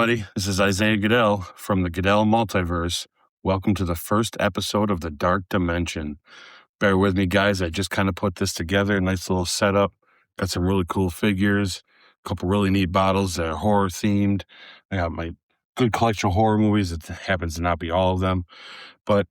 everybody. This is Isaiah Goodell from the Goodell Multiverse. Welcome to the first episode of The Dark Dimension. Bear with me, guys. I just kind of put this together. Nice little setup. Got some really cool figures, a couple really neat bottles that are horror themed. I got my good collection of horror movies. It happens to not be all of them. But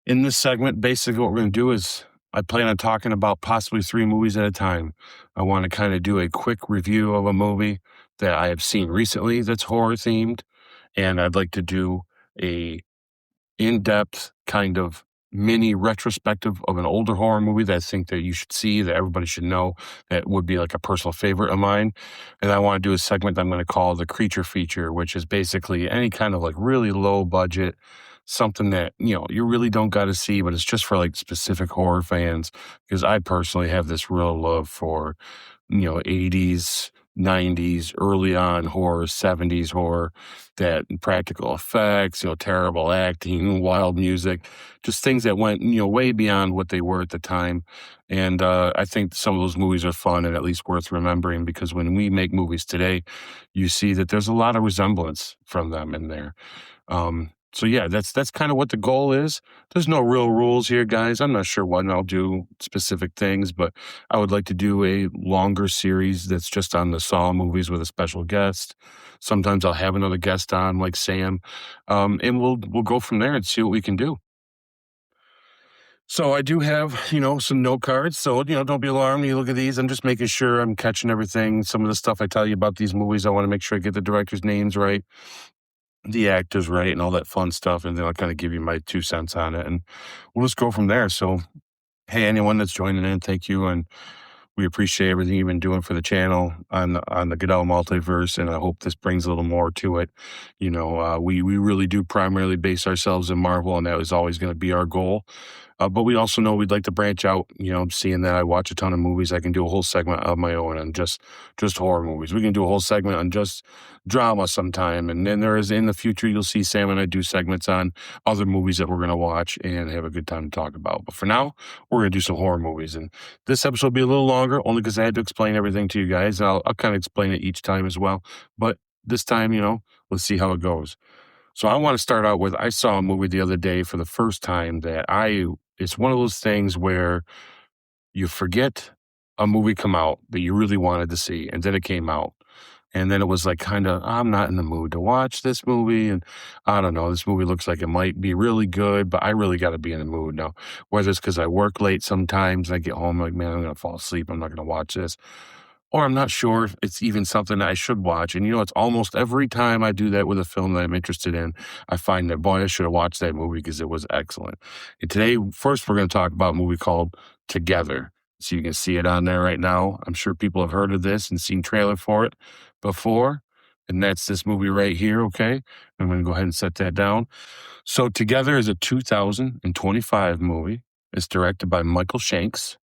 in this segment, basically what we're going to do is I plan on talking about possibly 3 movies at a time. I want to kind of do a quick review of a movie that I have seen recently that's horror themed, and I'd like to do a in-depth kind of mini retrospective of an older horror movie that I think that you should see, that everybody should know, that would be like a personal favorite of mine. And I want to do a segment that I'm going to call the creature feature, which is basically any kind of like really low budget, something that, you really don't got to see, but it's just for like specific horror fans, because I personally have this real love for, 80s, 90s, early on horror, 70s horror, that practical effects, terrible acting, wild music, just things that went, way beyond what they were at the time. And I think some of those movies are fun and at least worth remembering, because when we make movies today, you see that there's a lot of resemblance from them in there. So yeah, that's kind of what the goal is. There's no real rules here, guys. I'm not sure when I'll do specific things, but I would like to do a longer series that's just on the Saw movies with a special guest. Sometimes I'll have another guest on, like Sam, and we'll go from there and see what we can do. So I do have, some note cards. So, don't be alarmed when you look at these. I'm just making sure I'm catching everything. Some of the stuff I tell you about these movies, I want to make sure I get the directors' names right, the actors right, and all that fun stuff. And then I'll kind of give you my 2 cents on it, and we'll just go from there. So, hey, anyone that's joining in, thank you. And we appreciate everything you've been doing for the channel on the Goodell Multiverse, and I hope this brings a little more to it. We really do primarily base ourselves in Marvel, and that is always going to be our goal. But we also know we'd like to branch out, seeing that I watch a ton of movies. I can do a whole segment of my own on just horror movies. We can do a whole segment on just drama sometime. And then there is, in the future, you'll see Sam and I do segments on other movies that we're going to watch and have a good time to talk about. But for now, we're going to do some horror movies. And this episode will be a little longer, only because I had to explain everything to you guys. And I'll kind of explain it each time as well. But this time, let's see how it goes. So I want to start out with, I saw a movie the other day for the first time that it's one of those things where you forget a movie come out that you really wanted to see, and then it came out. And then it was like kind of, I'm not in the mood to watch this movie. And I don't know, this movie looks like it might be really good, but I really got to be in the mood now. Whether it's because I work late sometimes, I get home like, man, I'm going to fall asleep. I'm not going to watch this. Or I'm not sure if it's even something I should watch. And it's almost every time I do that with a film that I'm interested in, I find that, boy, I should have watched that movie because it was excellent. And today, first, we're going to talk about a movie called Together. So you can see it on there right now. I'm sure people have heard of this and seen trailer for it before. And that's this movie right here, okay? I'm going to go ahead and set that down. So Together is a 2025 movie. It's directed by Michael Shanks.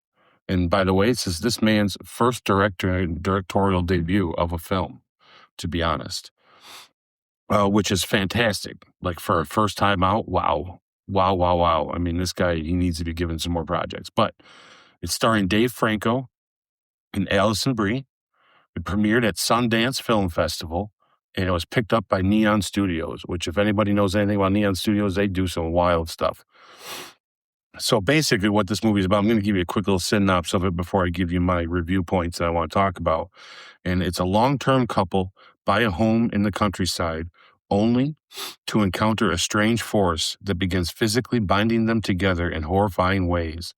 And by the way, this is this man's first directorial debut of a film, to be honest, which is fantastic. Like, for a first time out, wow. I mean, this guy, he needs to be given some more projects. But it's starring Dave Franco and Alison Brie. It premiered at Sundance Film Festival, and it was picked up by Neon Studios, which, if anybody knows anything about Neon Studios, they do some wild stuff. So basically what this movie is about, I'm going to give you a quick little synopsis of it before I give you my review points that I want to talk about. And it's a long-term couple buy a home in the countryside only to encounter a strange force that begins physically binding them together in horrifying ways.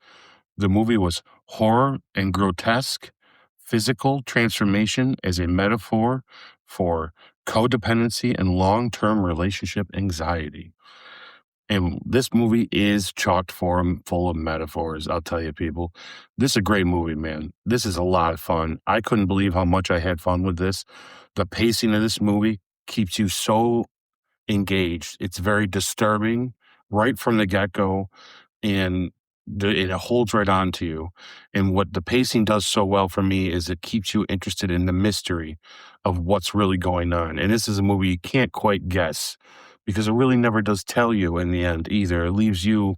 The movie was horror and grotesque, physical transformation as a metaphor for codependency and long-term relationship anxiety. And this movie is chock full of metaphors, I'll tell you, people. This is a great movie, man. This is a lot of fun. I couldn't believe how much I had fun with this. The pacing of this movie keeps you so engaged. It's very disturbing right from the get-go, and it holds right on to you. And what the pacing does so well for me is it keeps you interested in the mystery of what's really going on. And this is a movie you can't quite guess, because it really never does tell you in the end either. It leaves you,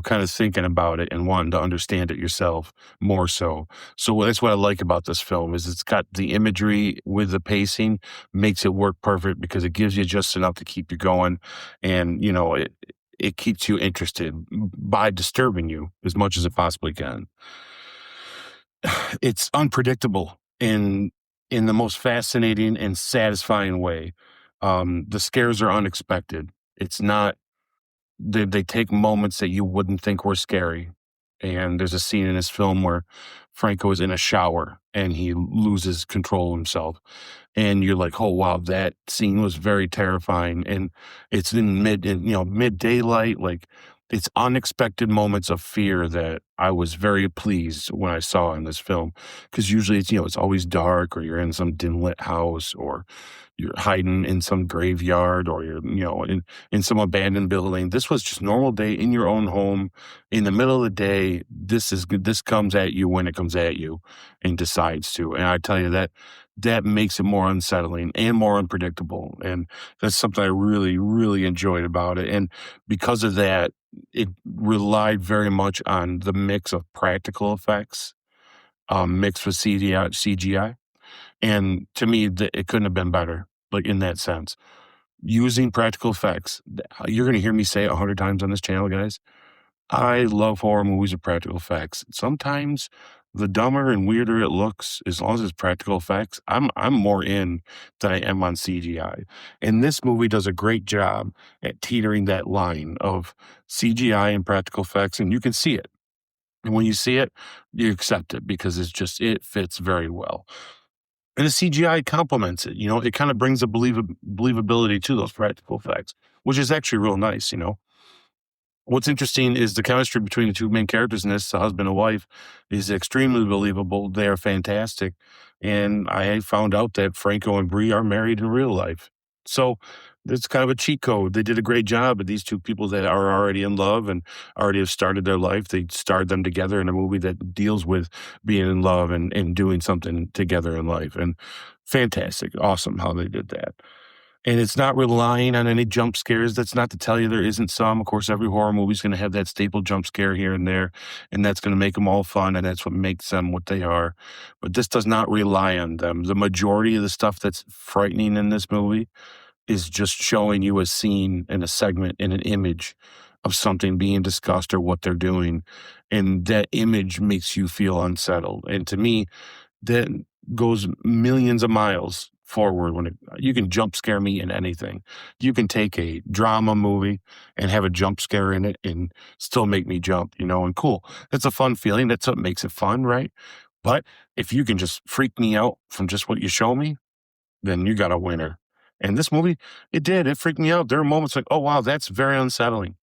kind of thinking about it and wanting to understand it yourself more so. So that's what I like about this film is it's got the imagery with the pacing, makes it work perfect because it gives you just enough to keep you going. And, it keeps you interested by disturbing you as much as it possibly can. It's unpredictable in the most fascinating and satisfying way. The scares are unexpected. It's not they take moments that you wouldn't think were scary. And there's a scene in this film where Franco is in a shower and he loses control of himself. And you're like, oh wow, that scene was very terrifying. And it's mid daylight, like it's unexpected moments of fear that I was very pleased when I saw in this film. Because usually it's always dark, or you're in some dim lit house, or you're hiding in some graveyard, or you're, in some abandoned building. This was just normal day in your own home in the middle of the day. This is good. This comes at you when it comes at you and decides to. And I tell you that makes it more unsettling and more unpredictable. And that's something I really, really enjoyed about it. And because of that, it relied very much on the mix of practical effects, mixed with CGI. And to me, it couldn't have been better, like in that sense. Using practical effects, you're going to hear me say it 100 times on this channel, guys. I love horror movies with practical effects. Sometimes the dumber and weirder it looks, as long as it's practical effects, I'm more in than I am on CGI. And this movie does a great job at teetering that line of CGI and practical effects, and you can see it. And when you see it, you accept it because it fits very well. And the CGI complements it. It kind of brings a believability to those practical effects, which is actually real nice. What's interesting is the chemistry between the two main characters in this, the husband and wife, is extremely believable. They are fantastic. And I found out that Franco and Bree are married in real life. So it's kind of a cheat code. They did a great job. But these two people that are already in love and already have started their life, they starred them together in a movie that deals with being in love and doing something together in life. And fantastic. Awesome how they did that. And it's not relying on any jump scares. That's not to tell you there isn't some. Of course, every horror movie is going to have that staple jump scare here and there, and that's going to make them all fun, and that's what makes them what they are. But this does not rely on them. The majority of the stuff that's frightening in this movie is just showing you a scene and a segment and an image of something being discussed or what they're doing, and that image makes you feel unsettled. And to me, that goes millions of miles forward when you can jump scare me in anything. You can take a drama movie and have a jump scare in it and still make me jump, and cool. That's a fun feeling. That's what makes it fun, right? But if you can just freak me out from just what you show me, then you got a winner. And this movie, it did. It freaked me out. There are moments like, oh, wow, that's very unsettling.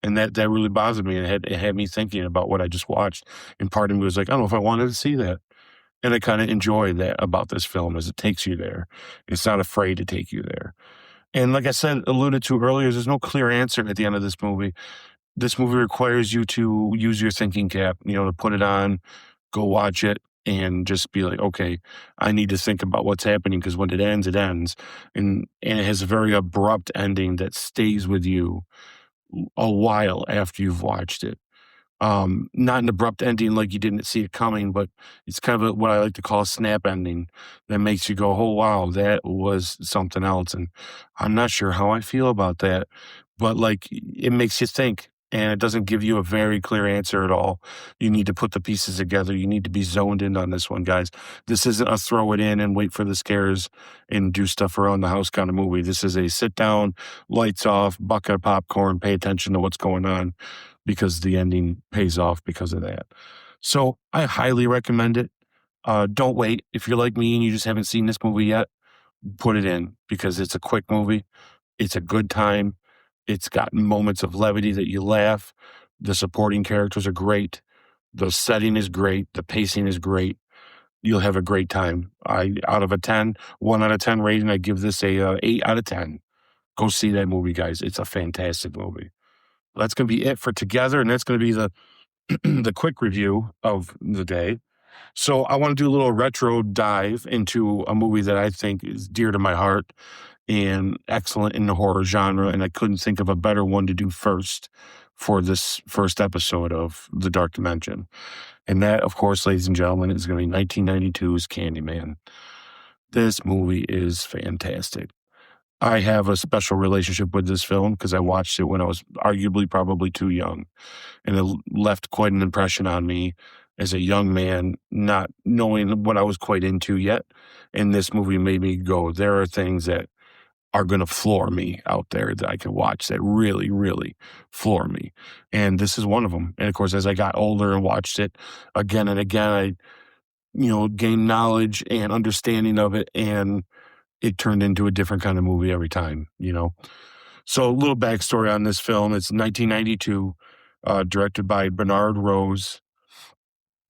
And that really bothered me. And it had me thinking about what I just watched. And part of me was like, I don't know if I wanted to see that. And I kind of enjoy that about this film is it takes you there. It's not afraid to take you there. And like I said, alluded to earlier, there's no clear answer at the end of this movie. This movie requires you to use your thinking cap, to put it on, go watch it, and just be like, okay, I need to think about what's happening because when it ends, it ends. And it has a very abrupt ending that stays with you a while after you've watched it. Not an abrupt ending like you didn't see it coming, but it's kind of what I like to call a snap ending that makes you go, oh, wow, that was something else. And I'm not sure how I feel about that, but like it makes you think and it doesn't give you a very clear answer at all. You need to put the pieces together. You need to be zoned in on this one, guys. This isn't a throw it in and wait for the scares and do stuff around the house kind of movie. This is a sit down, lights off, bucket of popcorn, pay attention to what's going on, because the ending pays off because of that. So I highly recommend it. Don't wait. If you're like me and you just haven't seen this movie yet, put it in because it's a quick movie. It's a good time. It's got moments of levity that you laugh. The supporting characters are great. The setting is great. The pacing is great. You'll have a great time. Out of a 10, 1 out of 10 rating, I give this a 8 out of 10. Go see that movie, guys. It's a fantastic movie. That's going to be it for Together, and that's going to be the the quick review of the day. So I want to do a little retro dive into a movie that I think is dear to my heart and excellent in the horror genre, and I couldn't think of a better one to do first for this first episode of The Dark Dimension. And that, of course, ladies and gentlemen, is going to be 1992's Candyman. This movie is fantastic. I have a special relationship with this film because I watched it when I was arguably probably too young. And it left quite an impression on me as a young man, not knowing what I was quite into yet. And this movie made me go, there are things that are going to floor me out there that I can watch that really, really floor me. And this is one of them. And of course, as I got older and watched it again and again, I, gained knowledge and understanding of it. And it turned into a different kind of movie every time, So a little backstory on this film. It's 1992, directed by Bernard Rose.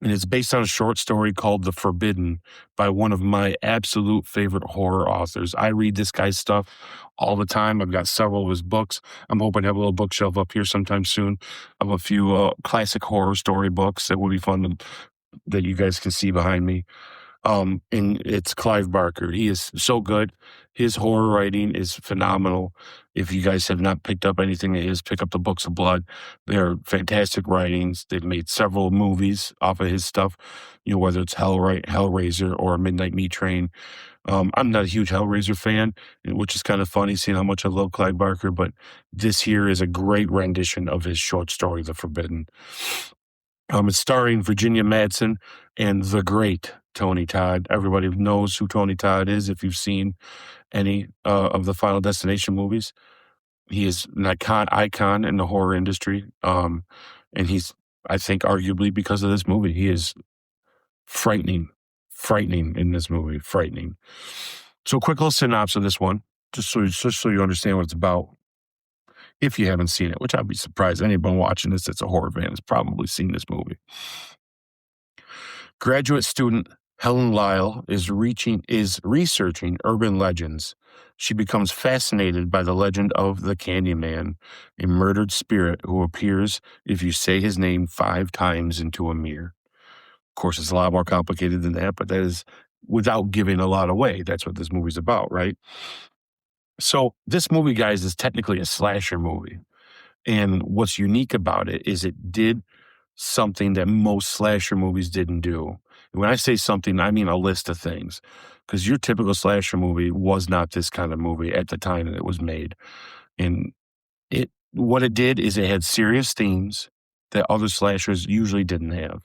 And it's based on a short story called The Forbidden by one of my absolute favorite horror authors. I read this guy's stuff all the time. I've got several of his books. I'm hoping to have a little bookshelf up here sometime soon of a few classic horror story books that would be fun that you guys can see behind me. And it's Clive Barker. He is so good. His horror writing is phenomenal. If you guys have not picked up anything of his, pick up the Books of Blood. They're fantastic writings. They've made several movies off of his stuff, whether it's Hellraiser or Midnight Meat Train. I'm not a huge Hellraiser fan, which is kind of funny seeing how much I love Clive Barker, but this here is a great rendition of his short story, The Forbidden. It's starring Virginia Madsen and the great Tony Todd. Everybody knows who Tony Todd is if you've seen any of the Final Destination movies. He is an icon in the horror industry. And he's, I think, arguably because of this movie, he is frightening in this movie, frightening. So a quick little synopsis of this one, just so you understand what it's about. If you haven't seen it, which I'd be surprised anyone watching this that's a horror fan has probably seen this movie. Graduate student Helen Lyle is researching urban legends. She becomes fascinated by the legend of the Candyman, a murdered spirit who appears if you say his name 5 times into a mirror. Of course, it's a lot more complicated than that, but that is without giving a lot away. That's what this movie's about, right? So this movie, guys, is technically a slasher movie. And what's unique about it is it did something that most slasher movies didn't do. And when I say something, I mean a list of things. Because your typical slasher movie was not this kind of movie at the time that it was made. And what it did is it had serious themes that other slashers usually didn't have.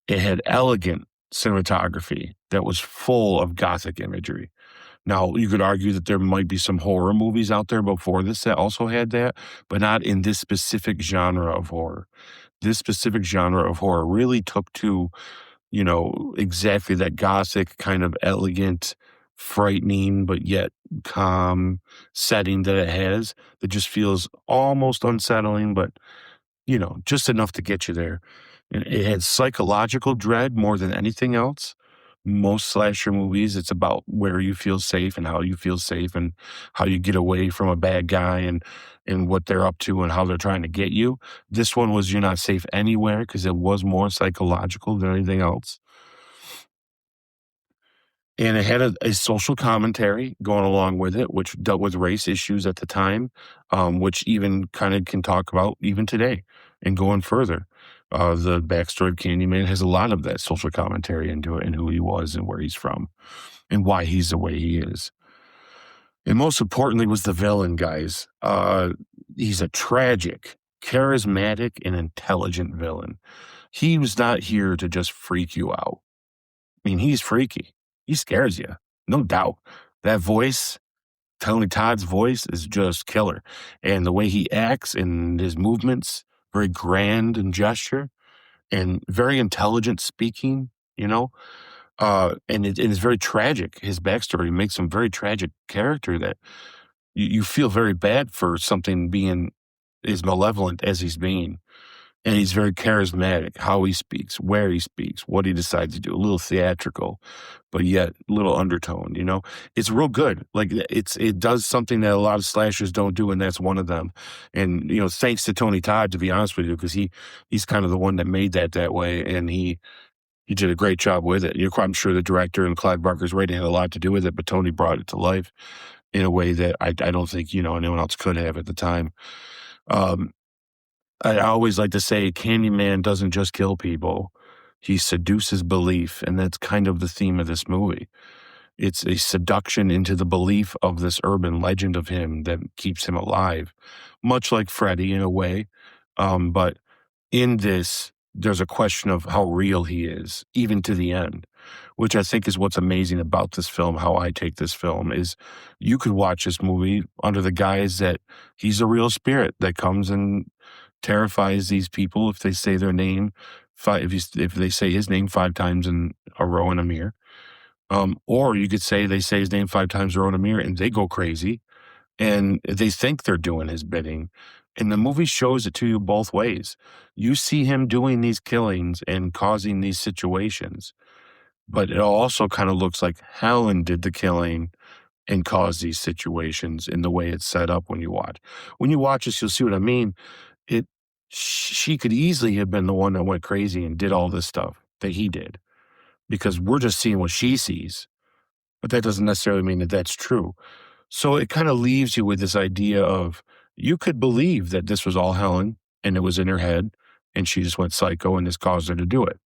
It had elegant cinematography that was full of gothic imagery. Now, you could argue that there might be some horror movies out there before this that also had that, but not in this specific genre of horror. This specific genre of horror really took to, exactly that gothic kind of elegant, frightening, but yet calm setting that it has that just feels almost unsettling, but, just enough to get you there. And it had psychological dread more than anything else. Most slasher movies, it's about where you feel safe and how you feel safe and how you get away from a bad guy and what they're up to and how they're trying to get you. This one was you're not safe anywhere because it was more psychological than anything else. And it had a social commentary going along with it, which dealt with race issues at the time, which even kind of can talk about even today and going further. The backstory of Candyman has a lot of that social commentary into it and who he was and where he's from and why he's the way he is. And most importantly was the villain, guys. He's a tragic, charismatic, and intelligent villain. He was not here to just freak you out. I mean, he's freaky. He scares you, no doubt. That voice, Tony Todd's voice, is just killer. And the way he acts and his movements, very grand in gesture and very intelligent speaking, and it's very tragic. His backstory makes him a very tragic character that you feel very bad for something being as malevolent as he's being. And he's very charismatic, how he speaks, where he speaks, what he decides to do, a little theatrical, but yet a little undertoned, It's real good. Like it does something that a lot of slashers don't do, and that's one of them. And, thanks to Tony Todd, to be honest with you, because he's kind of the one that made that way, and he did a great job with it. I'm sure the director and Clive Barker's writing had a lot to do with it, but Tony brought it to life in a way that I don't think, anyone else could have at the time. I always like to say Candyman doesn't just kill people, he seduces belief, and that's kind of the theme of this movie. It's a seduction into the belief of this urban legend of him that keeps him alive, much like Freddy in a way. But in this, there's a question of how real he is, even to the end, which I think is what's amazing about this film. How I take this film is you could watch this movie under the guise that he's a real spirit that comes and terrifies these people if they say their name, if they say his name 5 times in a row in a mirror. Or you could say they say his name 5 times in a row in a mirror and they go crazy and they think they're doing his bidding. And the movie shows it to you both ways. You see him doing these killings and causing these situations, but it also kind of looks like Helen did the killing and caused these situations in the way it's set up when you watch. When you watch this, you'll see what I mean. It she could easily have been the one that went crazy and did all this stuff that he did because we're just seeing what she sees, but that doesn't necessarily mean that that's true. So it kind of leaves you with this idea of you could believe that this was all Helen and it was in her head and she just went psycho and this caused her to do it.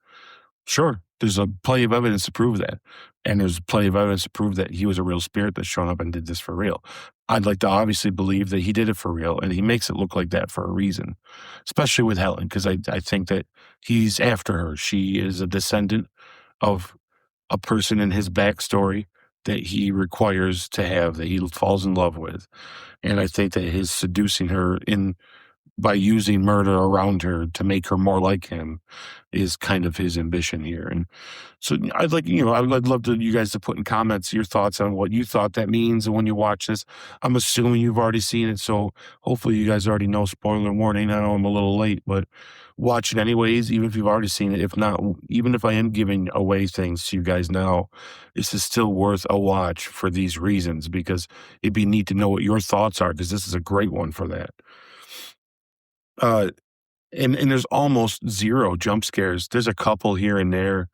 Sure, there's a plenty of evidence to prove that. And there's plenty of evidence to prove that he was a real spirit that's shown up and did this for real. I'd like to obviously believe that he did it for real, and he makes it look like that for a reason, especially with Helen, because I think that he's after her. She is a descendant of a person in his backstory that he requires to have, that he falls in love with. And I think that his seducing her in by using murder around her to make her more like him is kind of his ambition here. And so I'd like, I'd love to you guys to put in comments your thoughts on what you thought that means when you watch this. I'm assuming you've already seen it, so hopefully you guys already know. Spoiler warning. I know I'm a little late, but watch it anyways, even if you've already seen it. If not, even if I am giving away things to you guys now, this is still worth a watch for these reasons, because it'd be neat to know what your thoughts are, because this is a great one for that. And there's almost zero jump scares. There's a couple here and there,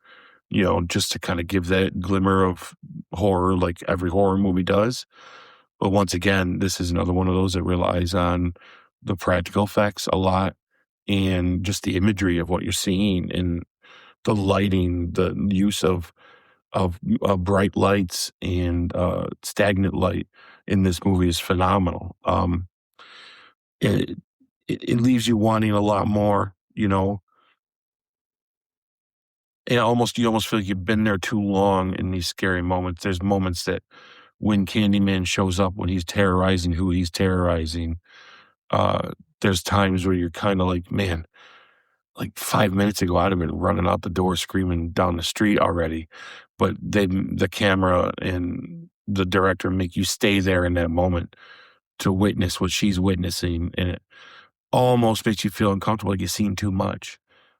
just to kind of give that glimmer of horror like every horror movie does. But once again, this is another one of those that relies on the practical effects a lot and just the imagery of what you're seeing and the lighting, the use of bright lights and stagnant light in this movie is phenomenal. It, it leaves you wanting a lot more, and you almost feel like you've been there too long in these scary moments. There's moments that when Candyman shows up, when he's terrorizing who he's terrorizing, there's times where you're kind of like, man, like 5 minutes ago, I'd have been running out the door screaming down the street already. But the camera and the director make you stay there in that moment to witness what she's witnessing. And it almost makes you feel uncomfortable, like you've seen too much.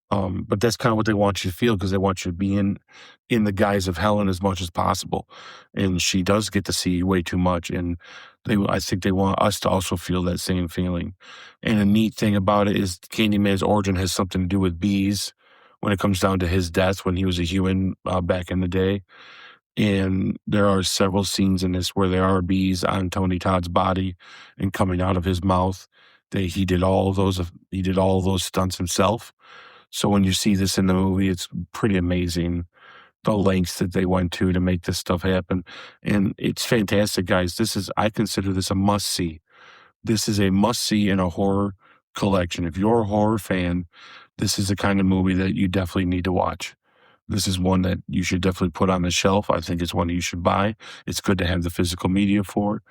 But that's kind of what they want you to feel, because they want you to be in the guise of Helen as much as possible. And she does get to see way too much. And I think they want us to also feel that same feeling. And a neat thing about it is Candyman's origin has something to do with bees when it comes down to his death when he was a human back in the day. And there are several scenes in this where there are bees on Tony Todd's body and coming out of his mouth. He did all of those stunts himself. So when you see this in the movie, it's pretty amazing the lengths that they went to make this stuff happen. And it's fantastic, guys. I consider this a must-see. This is a must-see in a horror collection. If you're a horror fan, this is the kind of movie that you definitely need to watch. This is one that you should definitely put on the shelf. I think it's one that you should buy. It's good to have the physical media for.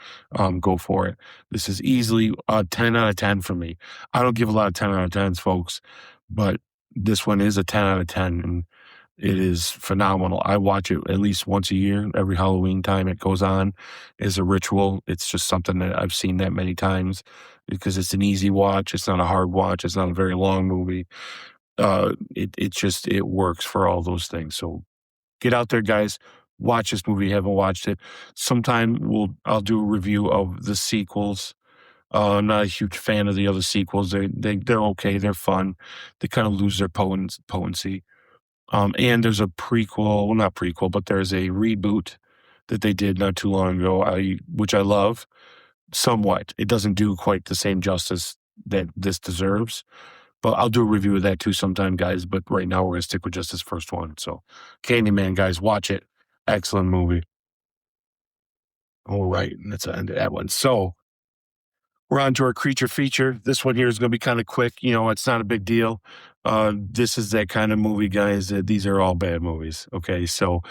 Go for it. This is easily a 10 out of 10 for me. I don't give a lot of 10 out of 10s, folks, but this one is a 10 out of 10, and it is phenomenal. I watch it at least once a year. Every Halloween time it goes on is a ritual. It's just something that I've seen that many times because it's an easy watch. It's not a hard watch. It's not a very long movie. It works for all those things. So get out there, guys. Watch this movie if you haven't watched it. Sometime I'll do a review of the sequels. I'm not a huge fan of the other sequels. They're okay. They're fun. They kind of lose their potency. And there's a prequel, well, not prequel, but there's a reboot that they did not too long ago, which I love somewhat. It doesn't do quite the same justice that this deserves, But I'll do a review of that too sometime, guys. But right now we're gonna stick with just this first one. So, Candyman, guys, watch it. Excellent movie. All right, and that's the end of that one. So we're on to our creature feature. This one here is going to be kind of quick. It's not a big deal. This is that kind of movie, guys. These are all bad movies. Okay, so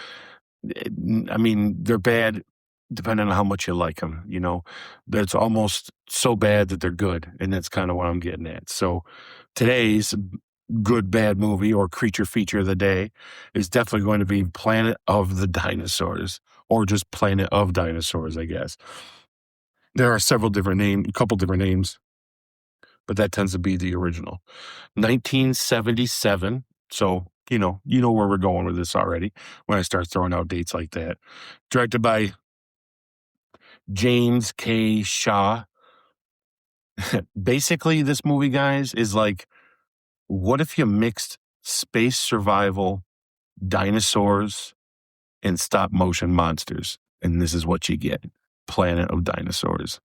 I mean, they're bad depending on how much you like them. That's almost so bad that they're good, and that's kind of what I'm getting at. So today's good bad movie or creature feature of the day is definitely going to be Planet of the Dinosaurs, or just Planet of Dinosaurs, I guess. There are a couple different names, but that tends to be the original. 1977. So, you know where we're going with this already when I start throwing out dates like that. Directed by James K. Shaw. Basically, this movie, guys, is like, what if you mixed space survival, dinosaurs, and stop motion monsters? And this is what you get. Planet of Dinosaurs.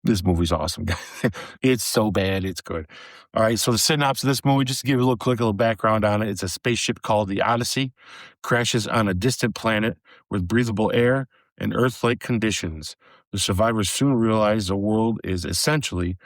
This movie's awesome, guys. It's so bad, it's good. All right, so the synopsis of this movie, just to give you a little background on it, it's a spaceship called the Odyssey, crashes on a distant planet with breathable air and Earth-like conditions. The survivors soon realize the world is essentially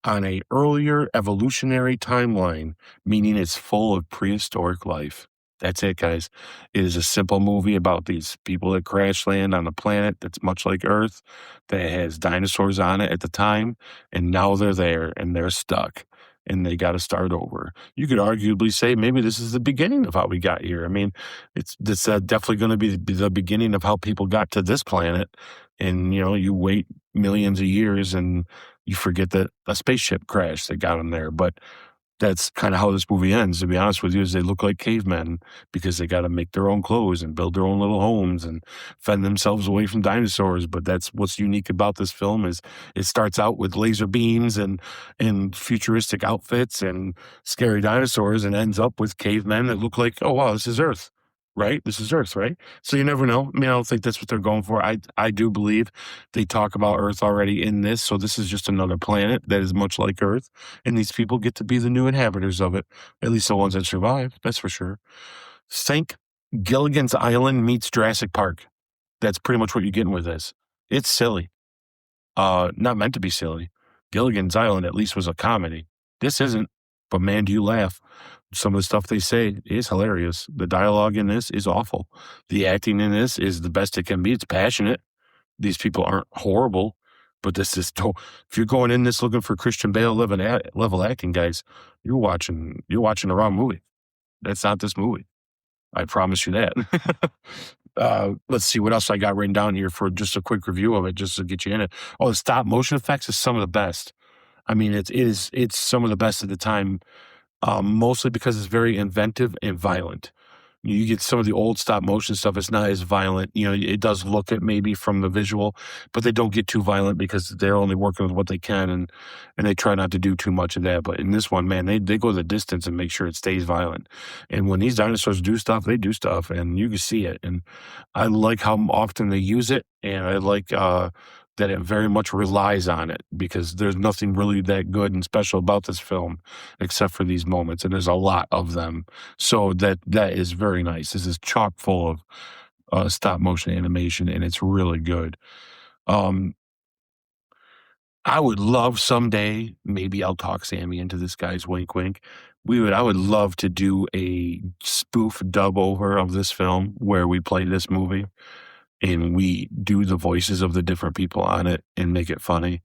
on an earlier evolutionary timeline, meaning it's full of prehistoric life. That's it, guys. It is a simple movie about these people that crash land on a planet that's much like Earth, that has dinosaurs on it at the time, and now they're there and they're stuck and they got to start over. You could arguably say maybe this is the beginning of how we got here. I mean, it's definitely going to be the beginning of how people got to this planet. And, you wait millions of years and you forget that a spaceship crashed that got them there. But that's kind of how this movie ends, to be honest with you, is they look like cavemen because they got to make their own clothes and build their own little homes and fend themselves away from dinosaurs. But that's what's unique about this film is it starts out with laser beams and futuristic outfits and scary dinosaurs and ends up with cavemen that look like, oh, wow, this is Earth. Right? This is Earth, right? So you never know. I mean, I don't think that's what they're going for. I do believe they talk about Earth already in this. So this is just another planet that is much like Earth. And these people get to be the new inhabitants of it. At least the ones that survive. That's for sure. Think Gilligan's Island meets Jurassic Park. That's pretty much what you're getting with this. It's silly. Not meant to be silly. Gilligan's Island at least was a comedy. This isn't. But man, do you laugh. Some of the stuff they say is hilarious. The dialogue in this is awful. The acting in this is the best it can be. It's passionate. These people aren't horrible, but this is if you're going in this looking for Christian Bale level acting, guys, you're watching the wrong movie. That's not this movie. I promise you that. Let's see what else I got written down here for just a quick review of it, just to get you in it. Oh, the stop motion effects is some of the best. I mean, it's some of the best at the time. Mostly because it's very inventive and violent. You get some of the old stop motion stuff, it's not as violent. It does look at maybe from the visual, but they don't get too violent because they're only working with what they can and they try not to do too much of that. But in this one, man, they go the distance and make sure it stays violent. And when these dinosaurs do stuff, they do stuff and you can see it. And I like how often they use it, and I like that it very much relies on it because there's nothing really that good and special about this film except for these moments, and there's a lot of them. So that is very nice. This is chock full of stop motion animation, and it's really good. I would love someday, maybe I'll talk Sammy into this, guys, wink, wink. I would love to do a spoof dub over of this film where we play this movie and we do the voices of the different people on it and make it funny,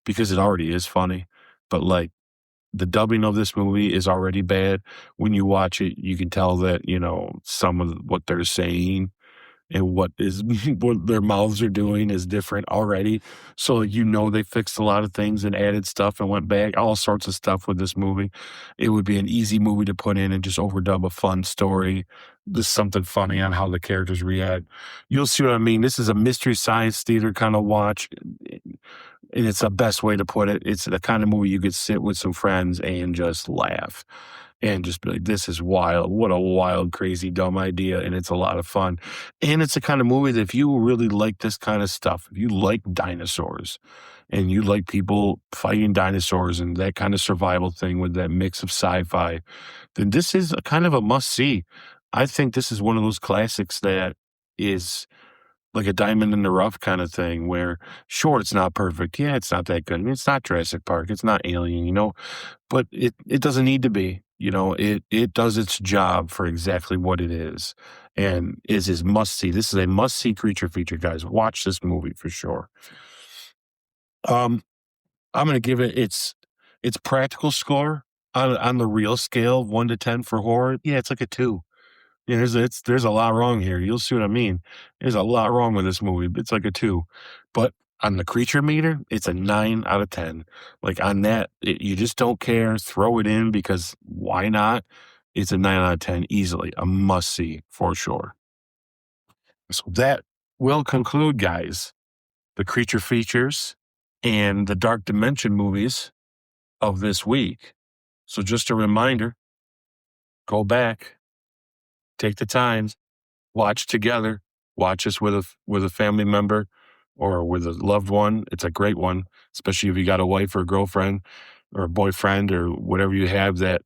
because it already is funny. But like, the dubbing of this movie is already bad. When you watch it, you can tell that, some of what they're saying and what their mouths are doing is different already. So they fixed a lot of things and added stuff and went back, all sorts of stuff with this movie. It would be an easy movie to put in and just overdub a fun story. There's something funny on how the characters react. You'll see what I mean. This is a mystery science theater kind of watch. And it's the best way to put it. It's the kind of movie you could sit with some friends and just laugh and just be like, this is wild. What a wild, crazy, dumb idea. And it's a lot of fun. And it's the kind of movie that if you really like this kind of stuff, if you like dinosaurs, and you like people fighting dinosaurs and that kind of survival thing with that mix of sci-fi, then this is a kind of a must-see. I think this is one of those classics that is like a diamond in the rough kind of thing where, sure, it's not perfect. Yeah, it's not that good. I mean, it's not Jurassic Park. It's not Alien, but it doesn't need to be. It does its job for exactly what it is and is must-see. This is a must-see creature feature, guys. Watch this movie for sure. Um, I'm gonna give it its practical score on the real scale, 1 to 10 for horror. Yeah, it's like a 2. Yeah, there's a lot wrong here. You'll see what I mean. There's a lot wrong with this movie. It's like a 2. But on the creature meter, it's a 9 out of 10. Like on that, you just don't care. Throw it in because why not? It's a 9 out of 10 easily. A must see for sure. So that will conclude, guys, the creature features and the Dark Dimension movies of this week. So just a reminder, go back, take the time, watch together, watch this with a family member or with a loved one. It's a great one, especially if you got a wife or a girlfriend or a boyfriend or whatever you have that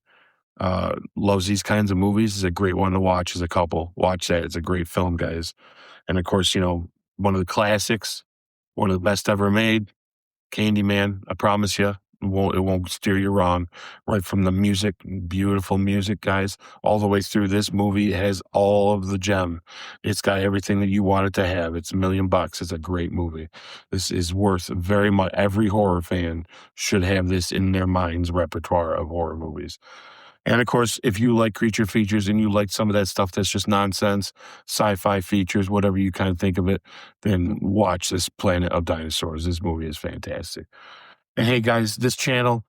loves these kinds of movies. Is a great one to watch as a couple. Watch that. It's a great film, guys. And of course, one of the classics, one of the best ever made, Candyman. I promise you, it won't steer you wrong. Right from the music, beautiful music, guys, all the way through this movie. It has all of the gem. It's got everything that you want it to have. It's $1,000,000. It's a great movie. This is worth very much. Every horror fan should have this in their mind's repertoire of horror movies. And of course, if you like creature features and you like some of that stuff that's just nonsense, sci-fi features, whatever you kind of think of it, then watch this Planet of Dinosaurs. This movie is fantastic. And hey, guys, this channel,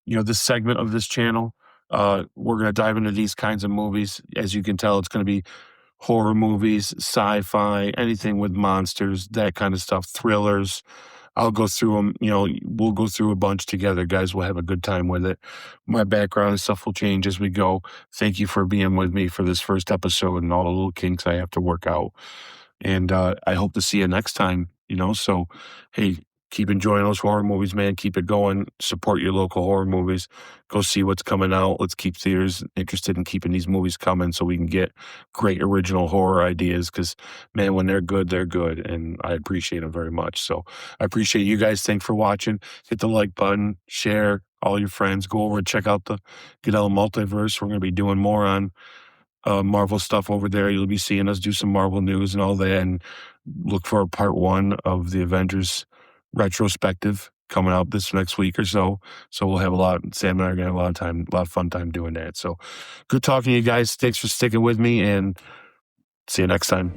this segment of this channel, we're going to dive into these kinds of movies. As you can tell, it's going to be horror movies, sci-fi, anything with monsters, that kind of stuff, thrillers. I'll go through them. We'll go through a bunch together, guys. We'll have a good time with it. My background and stuff will change as we go. Thank you for being with me for this first episode and all the little kinks I have to work out. And I hope to see you next time, So, hey, keep enjoying those horror movies, man. Keep it going. Support your local horror movies. Go see what's coming out. Let's keep theaters interested in keeping these movies coming so we can get great original horror ideas because, man, when they're good, they're good. And I appreciate them very much. So I appreciate you guys. Thanks for watching. Hit the like button. Share. All your friends. Go over and check out the Goodell Multiverse. We're going to be doing more on Marvel stuff over there. You'll be seeing us do some Marvel news and all that. And look for part 1 of the Avengers retrospective coming out this next week or so. So we'll have Sam and I are going to have a lot of fun time doing that. So good talking to you guys. Thanks for sticking with me and see you next time.